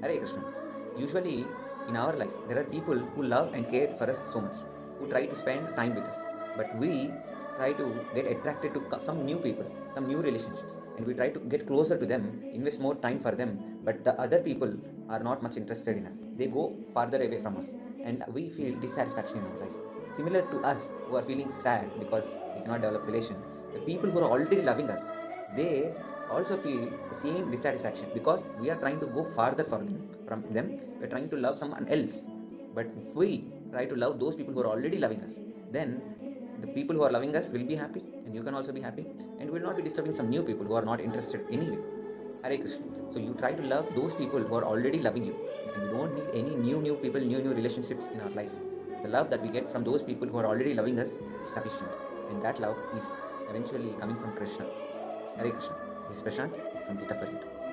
Hare Krishna. Usually in our life, there are people who love and care for us so much, who try to spend time with us. But we try to get attracted to some new people, some new relationships, and we try to get closer to them, invest more time for them. But the other people are not much interested in us. They go farther away from us, and we feel dissatisfaction in our life. Similar to us who are feeling sad because we cannot develop relation, the people who are already loving us, they also feel the same dissatisfaction because we are trying to go farther from them. We're trying to love someone else. But if we try to love those people who are already loving us, then the people who are loving us will be happy, and you can also be happy, and will not be disturbing some new people who are not interested anyway. Hare Krishna. So you try to love those people who are already loving you, and you don't need any new people, new relationships in our life. The love that we get from those people who are already loving us is sufficient, and that love is eventually coming from Krishna. Hare Krishna. This is Prashant from Gita for Youth.